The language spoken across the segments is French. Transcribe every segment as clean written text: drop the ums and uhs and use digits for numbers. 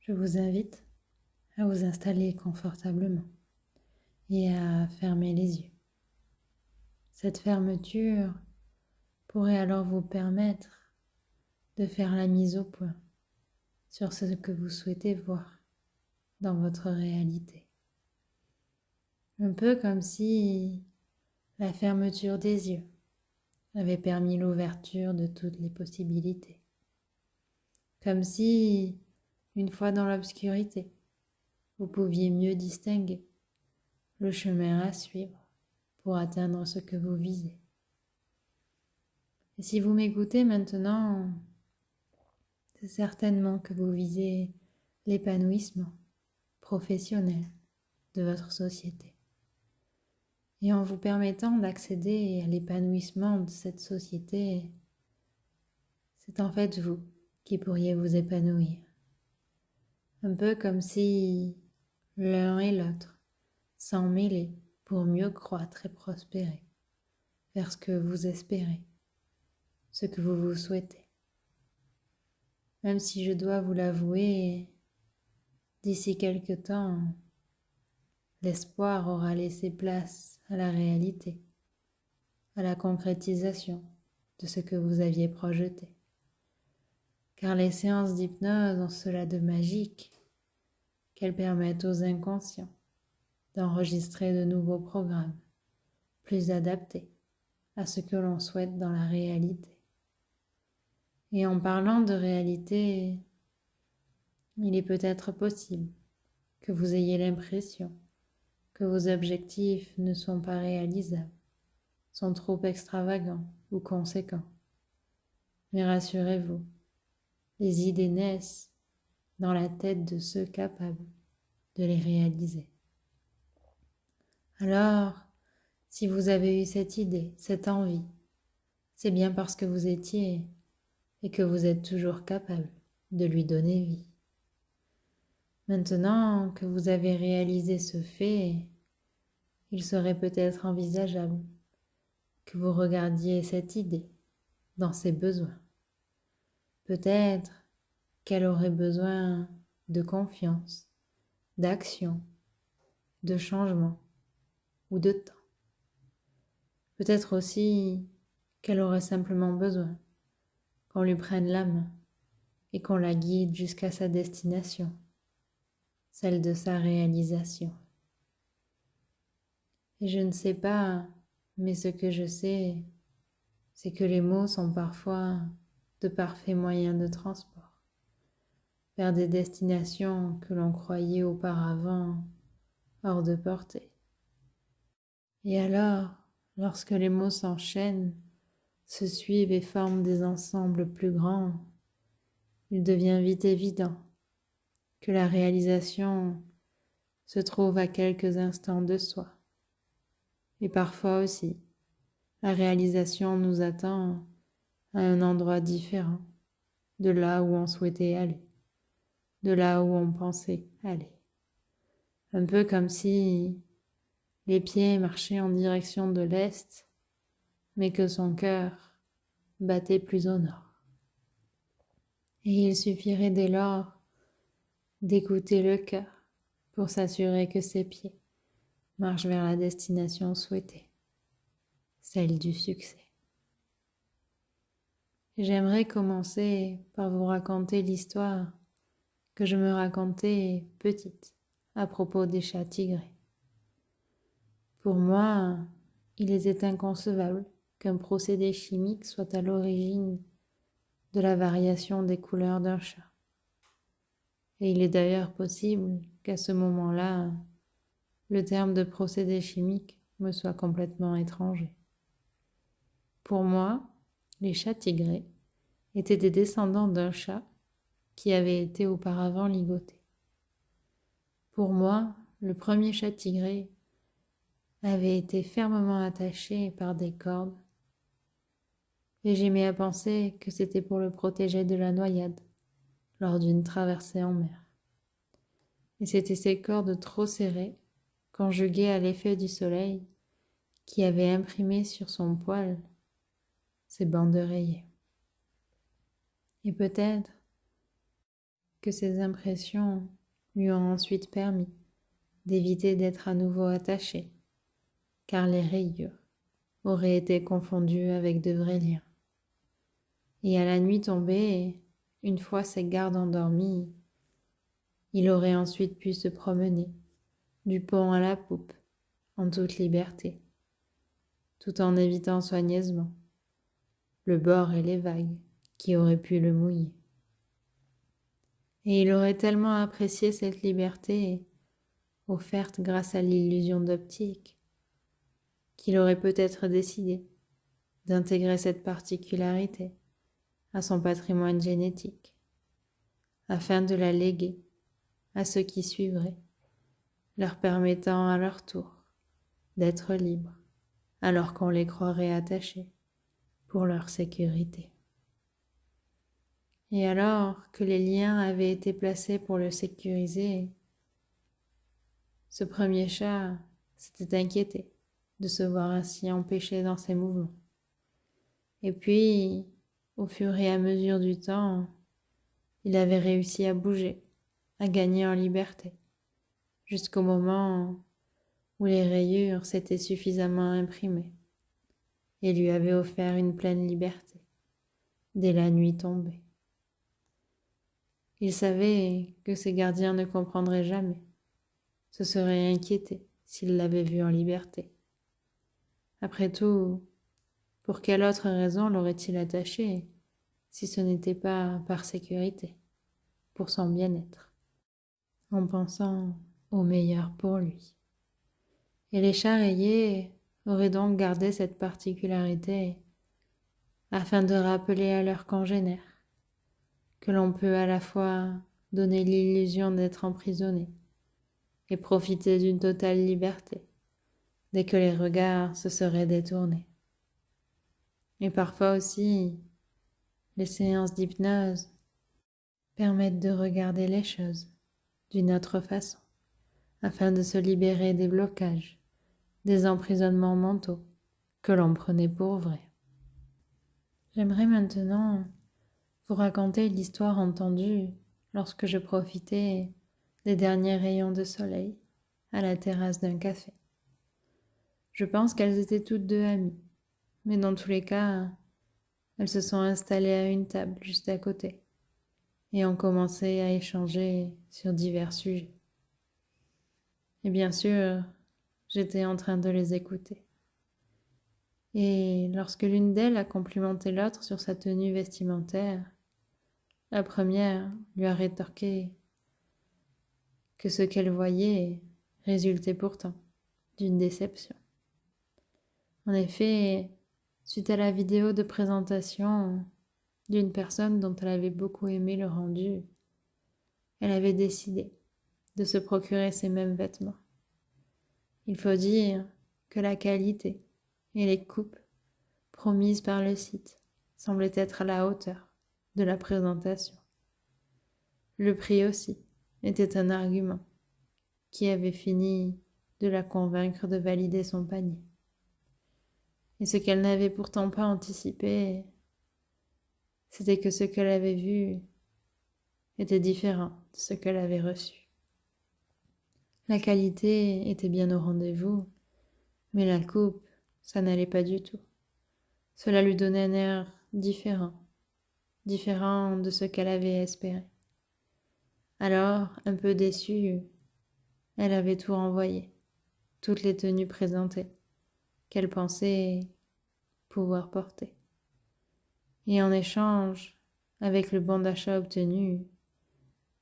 Je vous invite à vous installer confortablement et à fermer les yeux. Cette fermeture pourrait alors vous permettre de faire la mise au point sur ce que vous souhaitez voir dans votre réalité. Un peu comme si la fermeture des yeux avait permis l'ouverture de toutes les possibilités. Comme si, une fois dans l'obscurité, vous pouviez mieux distinguer le chemin à suivre pour atteindre ce que vous visez. Et si vous m'écoutez maintenant, c'est certainement que vous visez l'épanouissement professionnel de votre société. Et en vous permettant d'accéder à l'épanouissement de cette société, c'est en fait vous qui pourriez vous épanouir. Un peu comme si l'un et l'autre s'en mêlaient pour mieux croître et prospérer vers ce que vous espérez, ce que vous vous souhaitez. Même si je dois vous l'avouer, d'ici quelque temps, l'espoir aura laissé place à la réalité, à la concrétisation de ce que vous aviez projeté. Car les séances d'hypnose ont cela de magique qu'elles permettent aux inconscients d'enregistrer de nouveaux programmes plus adaptés à ce que l'on souhaite dans la réalité. Et en parlant de réalité, il est peut-être possible que vous ayez l'impression que vos objectifs ne sont pas réalisables, sont trop extravagants ou conséquents. Mais rassurez-vous, les idées naissent dans la tête de ceux capables de les réaliser. Alors, si vous avez eu cette idée, cette envie, c'est bien parce que vous étiez et que vous êtes toujours capable de lui donner vie. Maintenant que vous avez réalisé ce fait, il serait peut-être envisageable que vous regardiez cette idée dans ses besoins. Peut-être qu'elle aurait besoin de confiance, d'action, de changement ou de temps. Peut-être aussi qu'elle aurait simplement besoin qu'on lui prenne la main et qu'on la guide jusqu'à sa destination, celle de sa réalisation. Et je ne sais pas, mais ce que je sais, c'est que les mots sont parfois de parfaits moyens de transport vers des destinations que l'on croyait auparavant hors de portée. Et alors, lorsque les mots s'enchaînent, se suivent et forment des ensembles plus grands, il devient vite évident que la réalisation se trouve à quelques instants de soi. Et parfois aussi, la réalisation nous attend à un endroit différent de là où on souhaitait aller, de là où on pensait aller. Un peu comme si les pieds marchaient en direction de l'est, mais que son cœur battait plus au nord. Et il suffirait dès lors d'écouter le cœur pour s'assurer que ses pieds marchent vers la destination souhaitée, celle du succès. J'aimerais commencer par vous raconter l'histoire que je me racontais petite à propos des chats tigrés. Pour moi, il était inconcevable qu'un procédé chimique soit à l'origine de la variation des couleurs d'un chat. Et il est d'ailleurs possible qu'à ce moment-là, le terme de procédé chimique me soit complètement étranger. Pour moi, les chats tigrés étaient des descendants d'un chat qui avait été auparavant ligoté. Pour moi, le premier chat tigré avait été fermement attaché par des cordes et j'aimais à penser que c'était pour le protéger de la noyade lors d'une traversée en mer. Et c'était ces cordes trop serrées, conjuguées à l'effet du soleil, qui avaient imprimé sur son poil ces bandes rayées. Et peut-être que ces impressions lui ont ensuite permis d'éviter d'être à nouveau attaché, car les rayures auraient été confondues avec de vrais liens. Et à la nuit tombée, une fois ses gardes endormis, il aurait ensuite pu se promener du pont à la poupe en toute liberté, tout en évitant soigneusement le bord et les vagues qui auraient pu le mouiller. Et il aurait tellement apprécié cette liberté offerte grâce à l'illusion d'optique qu'il aurait peut-être décidé d'intégrer cette particularité à son patrimoine génétique, afin de la léguer à ceux qui suivraient, leur permettant à leur tour d'être libres, alors qu'on les croirait attachés pour leur sécurité. Et alors que les liens avaient été placés pour le sécuriser, ce premier chat s'était inquiété de se voir ainsi empêché dans ses mouvements. Et puis, au fur et à mesure du temps, il avait réussi à bouger, à gagner en liberté, jusqu'au moment où les rayures s'étaient suffisamment imprimées et lui avaient offert une pleine liberté dès la nuit tombée. Il savait que ses gardiens ne comprendraient jamais, se seraient inquiétés s'ils l'avaient vu en liberté. Après tout, pour quelle autre raison l'aurait-il attaché si ce n'était pas par sécurité, pour son bien-être, en pensant au meilleur pour lui. Et les chats rayés auraient donc gardé cette particularité afin de rappeler à leurs congénères que l'on peut à la fois donner l'illusion d'être emprisonné et profiter d'une totale liberté dès que les regards se seraient détournés. Et parfois aussi, les séances d'hypnose permettent de regarder les choses d'une autre façon, afin de se libérer des blocages, des emprisonnements mentaux que l'on prenait pour vrais. J'aimerais maintenant vous raconter l'histoire entendue lorsque je profitais des derniers rayons de soleil à la terrasse d'un café. Je pense qu'elles étaient toutes deux amies, mais dans tous les cas, elles se sont installées à une table juste à côté et ont commencé à échanger sur divers sujets. Et bien sûr, j'étais en train de les écouter. Et lorsque l'une d'elles a complimenté l'autre sur sa tenue vestimentaire, la première lui a rétorqué que ce qu'elle voyait résultait pourtant d'une déception. En effet, suite à la vidéo de présentation d'une personne dont elle avait beaucoup aimé le rendu, elle avait décidé de se procurer ces mêmes vêtements. Il faut dire que la qualité et les coupes promises par le site semblaient être à la hauteur de la présentation. Le prix aussi était un argument qui avait fini de la convaincre de valider son panier. Et ce qu'elle n'avait pourtant pas anticipé, c'était que ce qu'elle avait vu était différent de ce qu'elle avait reçu. La qualité était bien au rendez-vous, mais la coupe, ça n'allait pas du tout. Cela lui donnait un air différent de ce qu'elle avait espéré. Alors, un peu déçue, elle avait tout renvoyé, toutes les tenues présentées, qu'elle pensait pouvoir porter. Et en échange, avec le bon d'achat obtenu,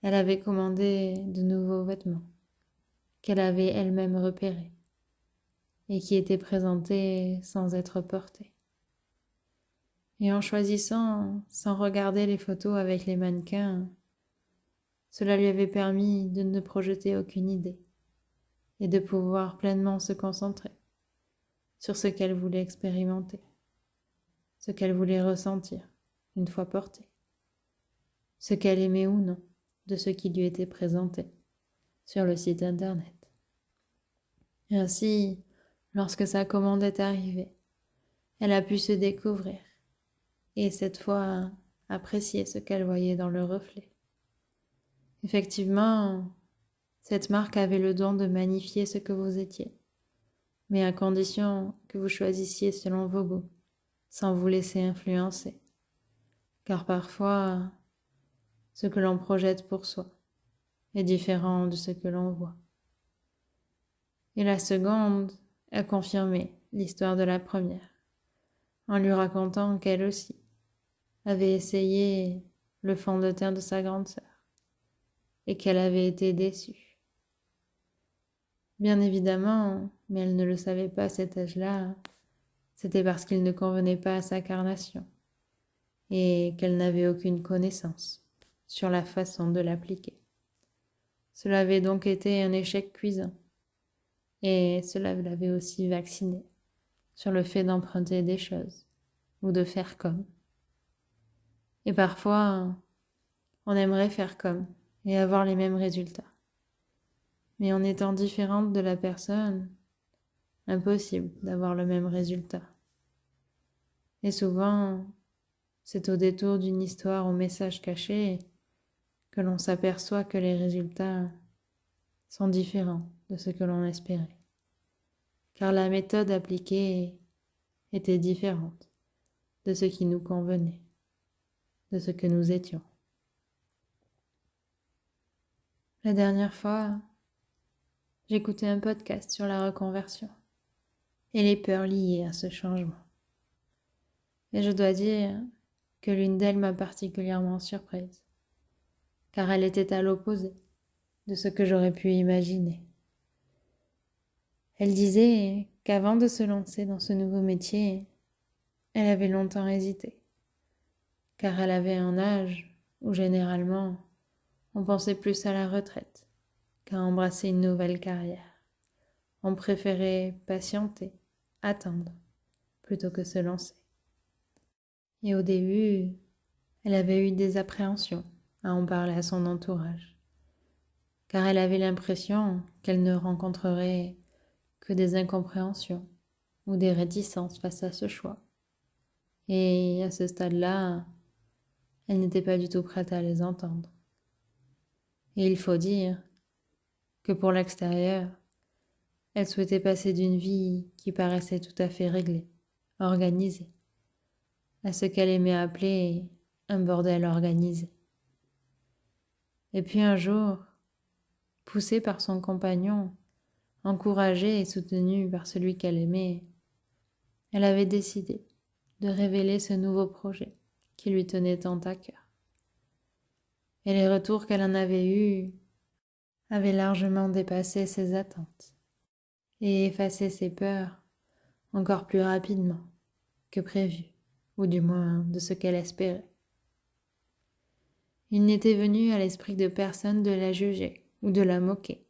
elle avait commandé de nouveaux vêtements qu'elle avait elle-même repérés et qui étaient présentés sans être portés. Et en choisissant, sans regarder les photos avec les mannequins, cela lui avait permis de ne projeter aucune idée et de pouvoir pleinement se concentrer sur ce qu'elle voulait expérimenter, ce qu'elle voulait ressentir une fois portée, ce qu'elle aimait ou non de ce qui lui était présenté sur le site internet. Et ainsi, lorsque sa commande est arrivée, elle a pu se découvrir et cette fois apprécier ce qu'elle voyait dans le reflet. Effectivement, cette marque avait le don de magnifier ce que vous étiez, mais à condition que vous choisissiez selon vos goûts, sans vous laisser influencer. Car parfois, ce que l'on projette pour soi est différent de ce que l'on voit. Et la seconde a confirmé l'histoire de la première, en lui racontant qu'elle aussi avait essayé le fond de teint de sa grande sœur et qu'elle avait été déçue. Bien évidemment, mais elle ne le savait pas à cet âge-là, c'était parce qu'il ne convenait pas à sa carnation et qu'elle n'avait aucune connaissance sur la façon de l'appliquer. Cela avait donc été un échec cuisant et cela l'avait aussi vacciné sur le fait d'emprunter des choses ou de faire comme. Et parfois, on aimerait faire comme et avoir les mêmes résultats. Mais en étant différente de la personne, impossible d'avoir le même résultat. Et souvent, c'est au détour d'une histoire au message caché que l'on s'aperçoit que les résultats sont différents de ce que l'on espérait. Car la méthode appliquée était différente de ce qui nous convenait, de ce que nous étions. La dernière fois, j'écoutais un podcast sur la reconversion et les peurs liées à ce changement. Et je dois dire que l'une d'elles m'a particulièrement surprise, car elle était à l'opposé de ce que j'aurais pu imaginer. Elle disait qu'avant de se lancer dans ce nouveau métier, elle avait longtemps hésité, car elle avait un âge où généralement on pensait plus à la retraite qu'à embrasser une nouvelle carrière. On préférait patienter, attendre, plutôt que se lancer. Et au début, elle avait eu des appréhensions à en parler à son entourage, car elle avait l'impression qu'elle ne rencontrerait que des incompréhensions ou des réticences face à ce choix. Et à ce stade-là, elle n'était pas du tout prête à les entendre. Et il faut dire que pour l'extérieur, elle souhaitait passer d'une vie qui paraissait tout à fait réglée, organisée, à ce qu'elle aimait appeler un bordel organisé. Et puis un jour, poussée par son compagnon, encouragée et soutenue par celui qu'elle aimait, elle avait décidé de révéler ce nouveau projet qui lui tenait tant à cœur. Et les retours qu'elle en avait eus avaient largement dépassé ses attentes et effacé ses peurs encore plus rapidement que prévu, ou du moins de ce qu'elle espérait. Il n'était venu à l'esprit de personne de la juger ou de la moquer,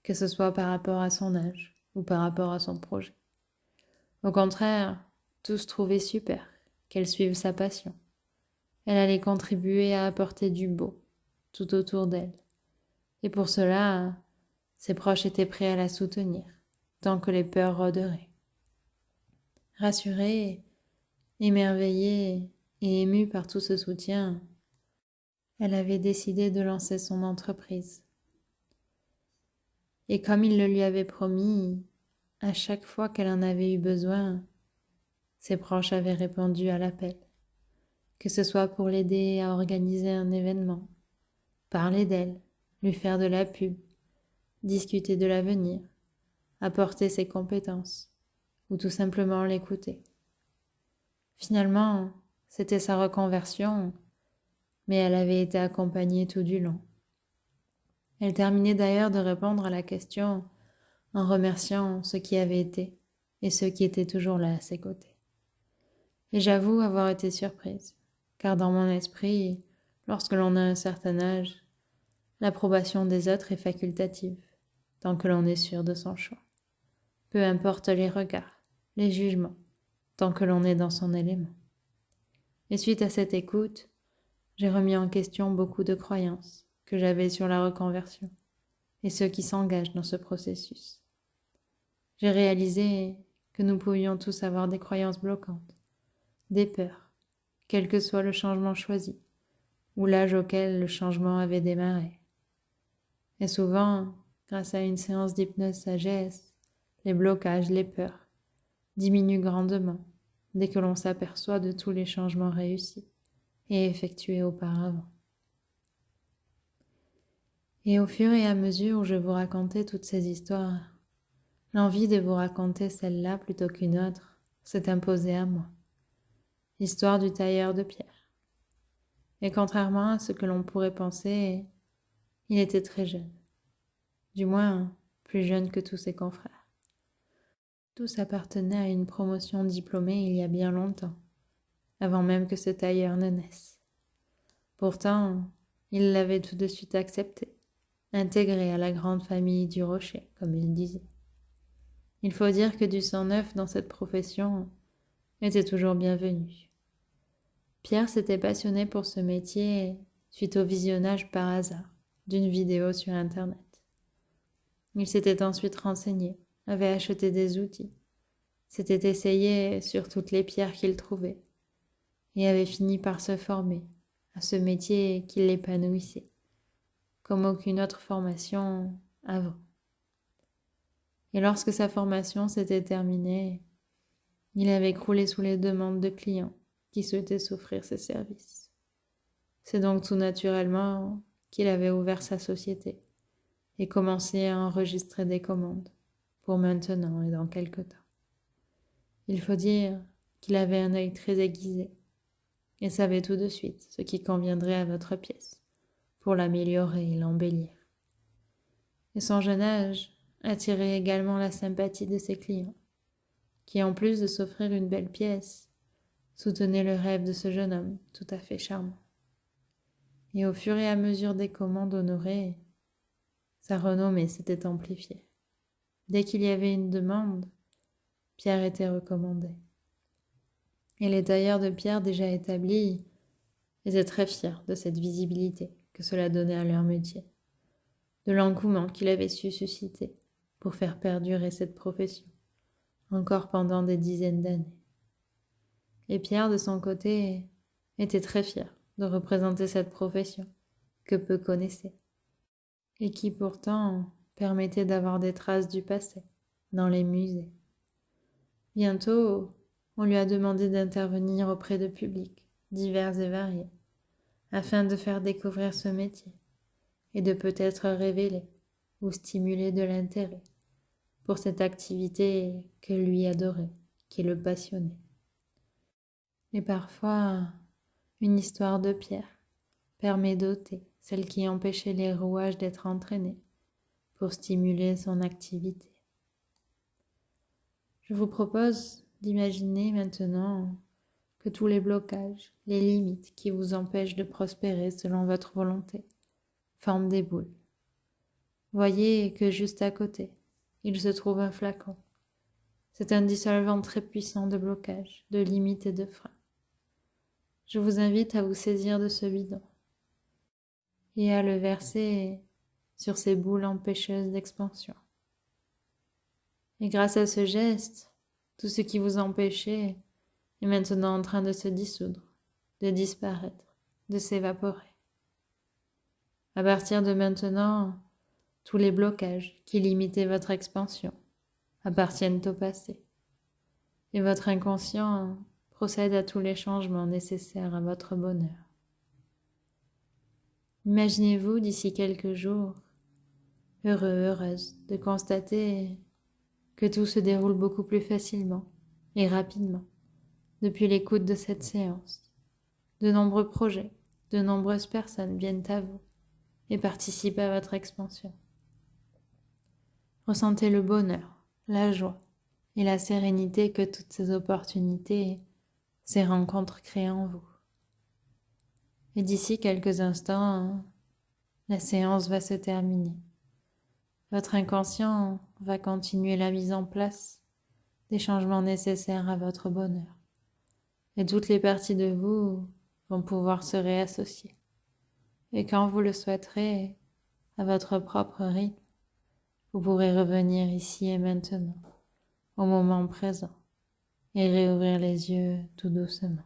que ce soit par rapport à son âge ou par rapport à son projet. Au contraire, tous trouvaient super qu'elle suive sa passion. Elle allait contribuer à apporter du beau tout autour d'elle. Et pour cela, ses proches étaient prêts à la soutenir, tant que les peurs rôderaient. Rassurée, émerveillée et émue par tout ce soutien, elle avait décidé de lancer son entreprise. Et comme il le lui avait promis, à chaque fois qu'elle en avait eu besoin, ses proches avaient répondu à l'appel, que ce soit pour l'aider à organiser un événement, parler d'elle, lui faire de la pub, discuter de l'avenir, apporter ses compétences, ou tout simplement l'écouter. Finalement, c'était sa reconversion, mais elle avait été accompagnée tout du long. Elle terminait d'ailleurs de répondre à la question en remerciant ceux qui avaient été et ceux qui étaient toujours là à ses côtés. Et j'avoue avoir été surprise, car dans mon esprit, lorsque l'on a un certain âge, l'approbation des autres est facultative, tant que l'on est sûr de son choix. Peu importe les regards, les jugements, tant que l'on est dans son élément. Et suite à cette écoute, j'ai remis en question beaucoup de croyances que j'avais sur la reconversion et ceux qui s'engagent dans ce processus. J'ai réalisé que nous pouvions tous avoir des croyances bloquantes, des peurs, quel que soit le changement choisi, ou l'âge auquel le changement avait démarré. Et souvent, grâce à une séance d'hypnose sagesse, les blocages, les peurs diminuent grandement dès que l'on s'aperçoit de tous les changements réussis et effectués auparavant. Et au fur et à mesure où je vous racontais toutes ces histoires, l'envie de vous raconter celle-là plutôt qu'une autre s'est imposée à moi. L'histoire du tailleur de pierre. Et contrairement à ce que l'on pourrait penser, il était très jeune. Du moins, plus jeune que tous ses confrères. Tous appartenaient à une promotion diplômée il y a bien longtemps, avant même que ce tailleur ne naisse. Pourtant, il l'avait tout de suite accepté, intégré à la grande famille du Rocher, comme il disait. Il faut dire que du sang neuf dans cette profession était toujours bienvenu. Pierre s'était passionné pour ce métier suite au visionnage par hasard d'une vidéo sur Internet. Il s'était ensuite renseigné, avait acheté des outils, s'était essayé sur toutes les pierres qu'il trouvait et avait fini par se former à ce métier qui l'épanouissait, comme aucune autre formation avant. Et lorsque sa formation s'était terminée, il avait croulé sous les demandes de clients qui souhaitaient s'offrir ses services. C'est donc tout naturellement qu'il avait ouvert sa société et commencé à enregistrer des commandes pour maintenant et dans quelque temps. Il faut dire qu'il avait un œil très aiguisé et savait tout de suite ce qui conviendrait à votre pièce pour l'améliorer et l'embellir. Et son jeune âge attirait également la sympathie de ses clients, qui en plus de s'offrir une belle pièce, soutenaient le rêve de ce jeune homme tout à fait charmant. Et au fur et à mesure des commandes honorées, sa renommée s'était amplifiée. Dès qu'il y avait une demande, Pierre était recommandé. Et les tailleurs de pierre déjà établis étaient très fiers de cette visibilité que cela donnait à leur métier, de l'engouement qu'il avait su susciter pour faire perdurer cette profession, encore pendant des dizaines d'années. Et Pierre, de son côté, était très fier de représenter cette profession que peu connaissaient, et qui pourtant permettait d'avoir des traces du passé dans les musées. Bientôt, on lui a demandé d'intervenir auprès de publics divers et variés, afin de faire découvrir ce métier et de peut-être révéler ou stimuler de l'intérêt pour cette activité que lui adorait, qui le passionnait. Et parfois, une histoire de pierre permet d'ôter celle qui empêchait les rouages d'être entraînés pour stimuler son activité. Je vous propose d'imaginer maintenant que tous les blocages, les limites qui vous empêchent de prospérer selon votre volonté forment des boules. Voyez que juste à côté, il se trouve un flacon. C'est un dissolvant très puissant de blocage, de limites et de freins. Je vous invite à vous saisir de ce bidon et à le verser sur ces boules empêcheuses d'expansion. Et grâce à ce geste, tout ce qui vous empêchait est maintenant en train de se dissoudre, de disparaître, de s'évaporer. À partir de maintenant, tous les blocages qui limitaient votre expansion appartiennent au passé, et votre inconscient procède à tous les changements nécessaires à votre bonheur. Imaginez-vous d'ici quelques jours, heureux, heureuse de constater que tout se déroule beaucoup plus facilement et rapidement depuis l'écoute de cette séance. De nombreux projets, de nombreuses personnes viennent à vous et participent à votre expansion. Ressentez le bonheur, la joie et la sérénité que toutes ces opportunités, ces rencontres créent en vous. Et d'ici quelques instants, la séance va se terminer. Votre inconscient va continuer la mise en place des changements nécessaires à votre bonheur. Et toutes les parties de vous vont pouvoir se réassocier. Et quand vous le souhaiterez, à votre propre rythme, vous pourrez revenir ici et maintenant, au moment présent, et réouvrir les yeux tout doucement.